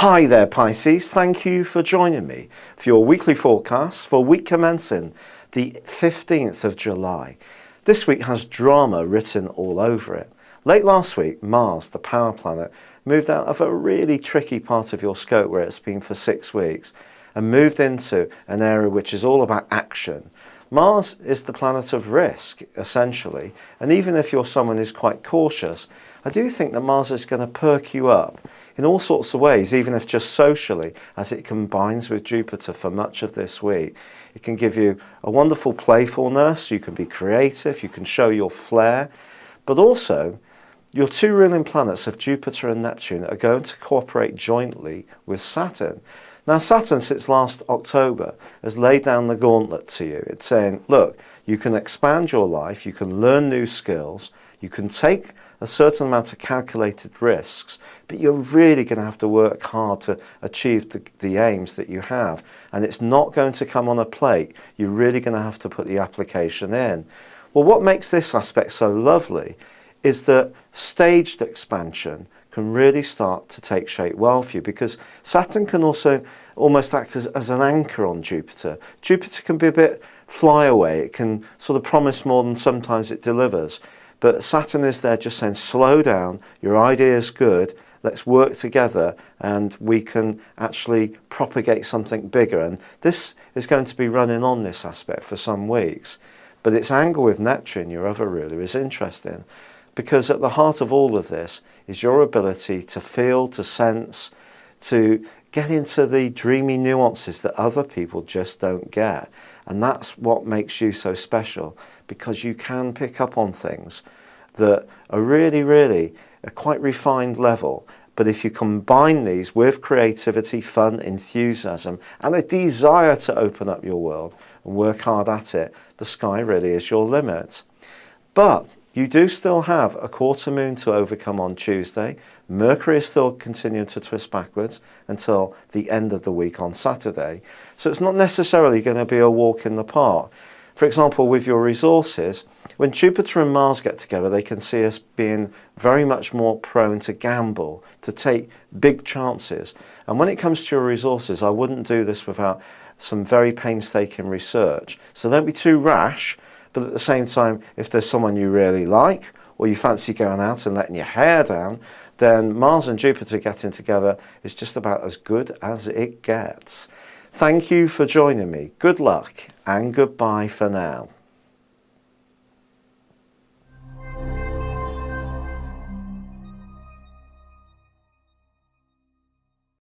Hi there Pisces, thank you for joining me for your weekly forecast for week commencing the 15th of July. This week has drama written all over it. Late last week, Mars, the power planet, moved out of a really tricky part of your scope where it's been for 6 weeks and moved into an area which is all about action. Mars is the planet of risk, essentially, and even if you're someone who's quite cautious, I do think that Mars is going to perk you up in all sorts of ways, even if just socially, as it combines with Jupiter for much of this week. It can give you a wonderful playfulness, you can be creative, you can show your flair, but also your two ruling planets of Jupiter and Neptune are going to cooperate jointly with Saturn. Now Saturn, since last October, has laid down the gauntlet to you. It's saying, look, you can expand your life, you can learn new skills, you can take a certain amount of calculated risks, but you're really going to have to work hard to achieve the aims that you have. And it's not going to come on a plate. You're really going to have to put the application in. Well, what makes this aspect so lovely is that staged expansion can really start to take shape well for you, because Saturn can also almost act as an anchor on Jupiter. Jupiter can be a bit flyaway. It can sort of promise more than sometimes it delivers. But Saturn is there just saying, slow down, your idea is good, let's work together and we can actually propagate something bigger. And this is going to be running on this aspect for some weeks. But its angle with Neptune, your other ruler, is interesting, because at the heart of all of this is your ability to feel, to sense, to get into the dreamy nuances that other people just don't get. And that's what makes you so special, because you can pick up on things that are really a quite refined level. But if you combine these with creativity, fun, enthusiasm, and a desire to open up your world and work hard at it, the sky really is your limit. But you do still have a quarter moon to overcome on Tuesday. Mercury is still continuing to twist backwards until the end of the week on Saturday. So it's not necessarily going to be a walk in the park. For example, with your resources, when Jupiter and Mars get together, they can see us being very much more prone to gamble, to take big chances. And when it comes to your resources, I wouldn't do this without some very painstaking research. So don't be too rash. But at the same time, if there's someone you really like, or you fancy going out and letting your hair down, then Mars and Jupiter getting together is just about as good as it gets. Thank you for joining me. Good luck and goodbye for now.